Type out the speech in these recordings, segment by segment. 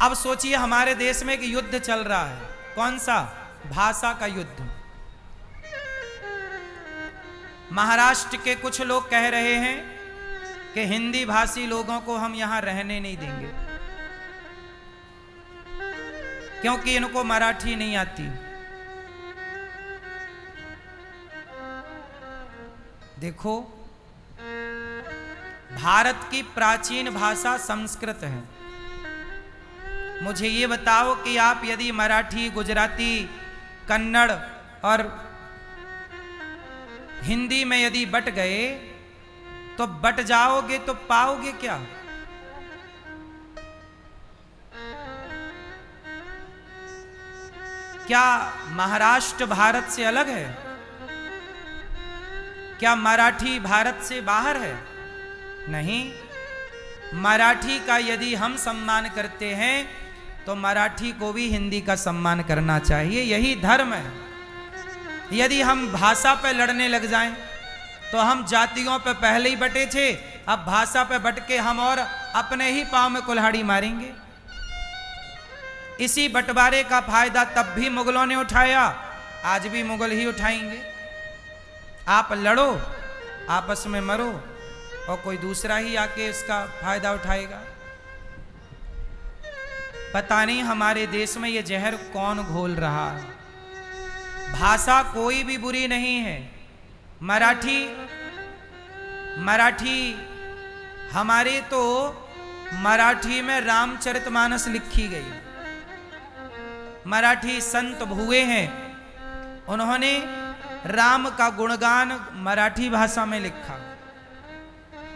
अब सोचिए हमारे देश में एक युद्ध चल रहा है, कौन सा? भाषा का युद्ध। महाराष्ट्र के कुछ लोग कह रहे हैं कि हिंदी भाषी लोगों को हम यहां रहने नहीं देंगे क्योंकि इनको मराठी नहीं आती। देखो, भारत की प्राचीन भाषा संस्कृत है। मुझे ये बताओ कि आप यदि मराठी, गुजराती, कन्नड़ और हिंदी में यदि बट गए तो बट जाओगे तो पाओगे क्या? क्या महाराष्ट्र भारत से अलग है? क्या मराठी भारत से बाहर है? नहीं। मराठी का यदि हम सम्मान करते हैं तो मराठी को भी हिंदी का सम्मान करना चाहिए, यही धर्म है। यदि हम भाषा पे लड़ने लग जाएं तो हम जातियों पे पहले ही बटे थे, अब भाषा पे बट के हम और अपने ही पांव में कुल्हाड़ी मारेंगे। इसी बंटवारे का फायदा तब भी मुगलों ने उठाया, आज भी मुगल ही उठाएंगे। आप लड़ो, आपस में मरो और कोई दूसरा ही आके इसका फायदा उठाएगा। पता नहीं हमारे देश में ये जहर कौन घोल रहा है। भाषा कोई भी बुरी नहीं है। मराठी हमारे तो मराठी में रामचरितमानस लिखी गई। मराठी संत भुए हैं, उन्होंने राम का गुणगान मराठी भाषा में लिखा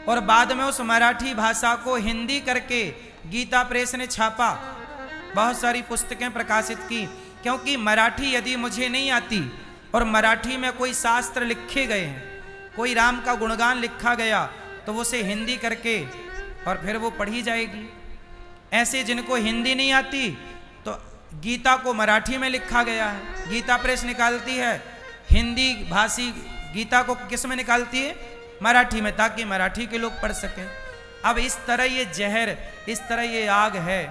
और बाद में उस मराठी भाषा को हिंदी करके गीता प्रेस ने छापा, बहुत सारी पुस्तकें प्रकाशित की। क्योंकि मराठी यदि मुझे नहीं आती और मराठी में कोई शास्त्र लिखे गए हैं, कोई राम का गुणगान लिखा गया, तो वो उसे हिंदी करके और फिर वो पढ़ी जाएगी। ऐसे जिनको हिंदी नहीं आती तो गीता को मराठी में लिखा गया है, गीता प्रेस निकालती है। हिंदी भाषी गीता को किस में निकालती है? मराठी में, ताकि मराठी के लोग पढ़ सकें। अब इस तरह ये जहर, इस तरह ये आग है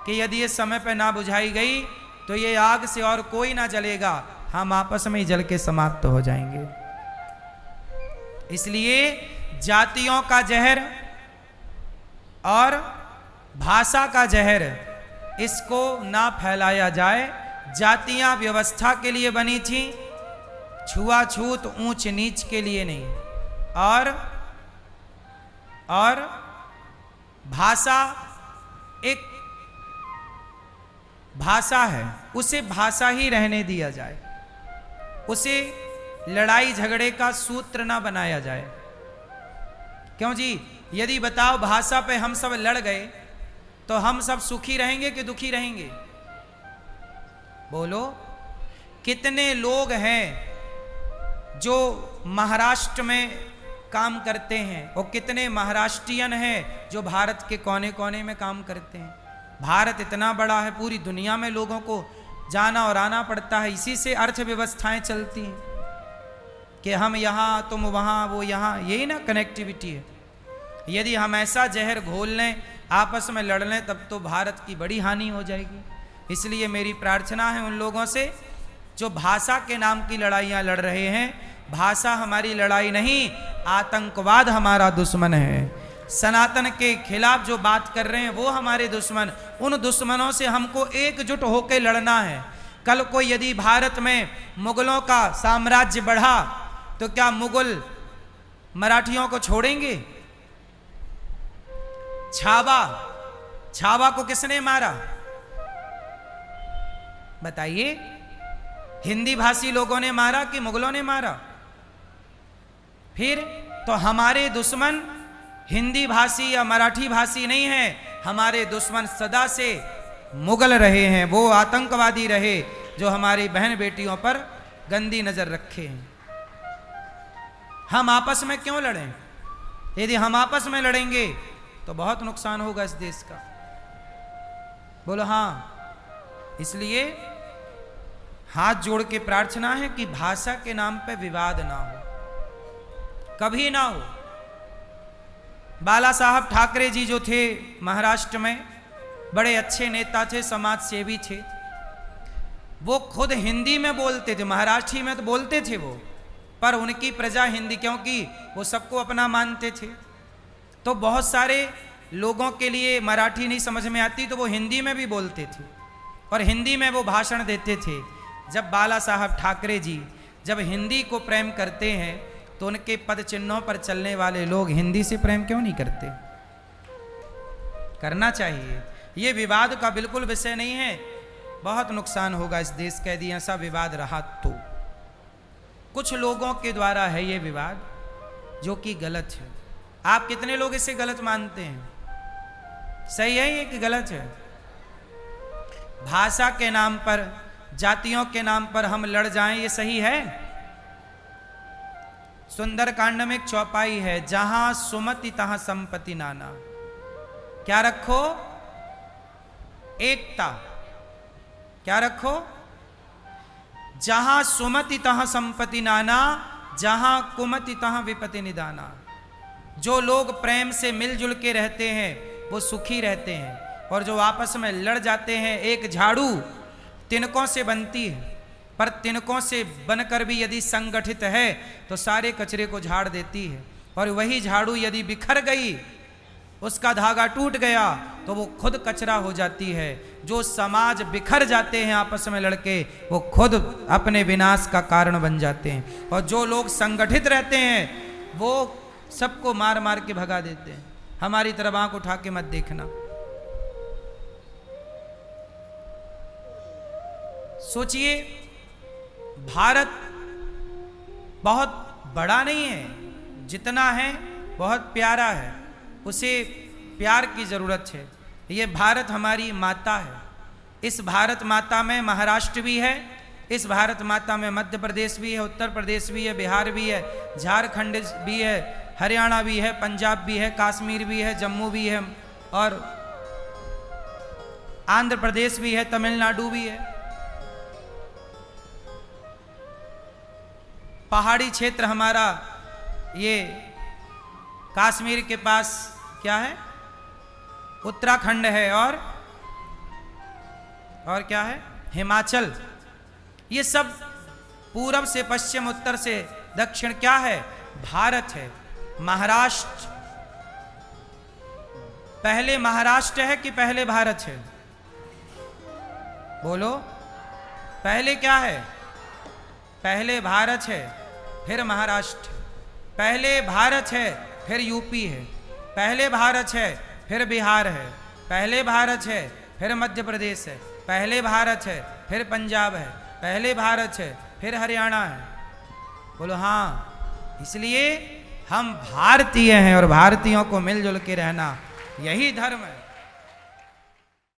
कि यदि ये समय पर ना बुझाई गई तो ये आग से और कोई ना जलेगा, हम आपस में ही जल के समाप्त हो जाएंगे। इसलिए जातियों का जहर और भाषा का जहर, इसको ना फैलाया जाए। जातियां व्यवस्था के लिए बनी थी, छुआछूत ऊंच नीच के लिए नहीं। और भाषा एक भाषा है, उसे भाषा ही रहने दिया जाए, उसे लड़ाई झगड़े का सूत्र ना बनाया जाए। क्यों जी? यदि बताओ भाषा पे हम सब लड़ गए तो हम सब सुखी रहेंगे कि दुखी रहेंगे? बोलो। कितने लोग हैं जो महाराष्ट्र में काम करते हैं और कितने महाराष्ट्रियन हैं जो भारत के कोने कोने में काम करते हैं। भारत इतना बड़ा है, पूरी दुनिया में लोगों को जाना और आना पड़ता है। इसी से अर्थव्यवस्थाएं चलती हैं कि हम यहाँ, तुम वहाँ, वो यहाँ, यही ना कनेक्टिविटी है। यदि हम ऐसा जहर घोल लें, आपस में लड़ लें, तब तो भारत की बड़ी हानि हो जाएगी। इसलिए मेरी प्रार्थना है उन लोगों से जो भाषा के नाम की लड़ाइयाँ लड़ रहे हैं। भाषा हमारी लड़ाई नहीं, आतंकवाद हमारा दुश्मन है। सनातन के खिलाफ जो बात कर रहे हैं वो हमारे दुश्मन। उन दुश्मनों से हमको एकजुट होकर लड़ना है। कल को यदि भारत में मुगलों का साम्राज्य बढ़ा तो क्या मुगल मराठियों को छोड़ेंगे? छावा को किसने मारा बताइए? हिंदी भाषी लोगों ने मारा कि मुगलों ने मारा? फिर तो हमारे दुश्मन हिंदी भाषी या मराठी भाषी नहीं है, हमारे दुश्मन सदा से मुगल रहे हैं, वो आतंकवादी रहे जो हमारी बहन बेटियों पर गंदी नजर रखे हैं। हम आपस में क्यों लड़ें? यदि हम आपस में लड़ेंगे तो बहुत नुकसान होगा इस देश का। बोलो हाँ। इसलिए हाथ जोड़ के प्रार्थना है कि भाषा के नाम पे विवाद ना हो, कभी ना हो। बाला साहब ठाकरे जी जो थे महाराष्ट्र में, बड़े अच्छे नेता थे, समाज सेवी थे। वो खुद हिंदी में बोलते थे, महाराष्ट्री में तो बोलते थे वो, पर उनकी प्रजा हिंदी, क्योंकि वो सबको अपना मानते थे, तो बहुत सारे लोगों के लिए मराठी नहीं समझ में आती तो वो हिंदी में भी बोलते थे और हिंदी में वो भाषण देते थे। जब बाला साहब ठाकरे जी जब हिंदी को प्रेम करते हैं तो उनके पद चिन्हों पर चलने वाले लोग हिंदी से प्रेम क्यों नहीं करते? करना चाहिए। ये विवाद का बिल्कुल विषय नहीं है, बहुत नुकसान होगा इस देश का यदि ऐसा विवाद रहा तो। कुछ लोगों के द्वारा है ये विवाद जो कि गलत है। आप कितने लोग इसे गलत मानते हैं? सही है ये कि गलत है? भाषा के नाम पर, जातियों के नाम पर हम लड़ जाएं, ये सही है? सुंदरकांड में एक चौपाई है, जहां सुमति तहां संपत्ति नाना। क्या रखो? एकता। क्या रखो? जहां सुमति तहां संपत्ति नाना, जहां कुमति तहां विपत्ति निदाना। जो लोग प्रेम से मिलजुल के रहते हैं वो सुखी रहते हैं, और जो आपस में लड़ जाते हैं, एक झाड़ू तिनकों से बनती है, पर तिनकों से बनकर भी यदि संगठित है तो सारे कचरे को झाड़ देती है, और वही झाड़ू यदि बिखर गई, उसका धागा टूट गया तो वो खुद कचरा हो जाती है। जो समाज बिखर जाते हैं आपस में लड़के, वो खुद अपने विनाश का कारण बन जाते हैं, और जो लोग संगठित रहते हैं वो सबको मार मार के भगा देते हैं। हमारी तरफ आंख उठा के मत देखना। सोचिए, भारत बहुत बड़ा नहीं है, जितना है बहुत प्यारा है, उसे प्यार की जरूरत है। ये भारत हमारी माता है। इस भारत माता में महाराष्ट्र भी है, इस भारत माता में मध्य प्रदेश भी है, उत्तर प्रदेश भी है, बिहार भी है, झारखंड भी है, हरियाणा भी है, पंजाब भी है, कश्मीर भी है, जम्मू भी है, और आंध्र प्रदेश भी है, तमिलनाडु भी है। पहाड़ी क्षेत्र हमारा ये कश्मीर के पास क्या है? उत्तराखंड है, और क्या है? हिमाचल। ये सब पूरब से पश्चिम, उत्तर से दक्षिण क्या है? भारत है। महाराष्ट्र पहले महाराष्ट्र है कि पहले भारत है? बोलो, पहले क्या है? पहले भारत है, फिर महाराष्ट्र। पहले भारत है, फिर यूपी है। पहले भारत है, फिर बिहार है। पहले भारत है, फिर मध्य प्रदेश है। पहले भारत है, फिर पंजाब है। पहले भारत है, फिर हरियाणा है। बोलो हाँ। इसलिए हम भारतीय हैं, और भारतीयों को मिलजुल के रहना यही धर्म है।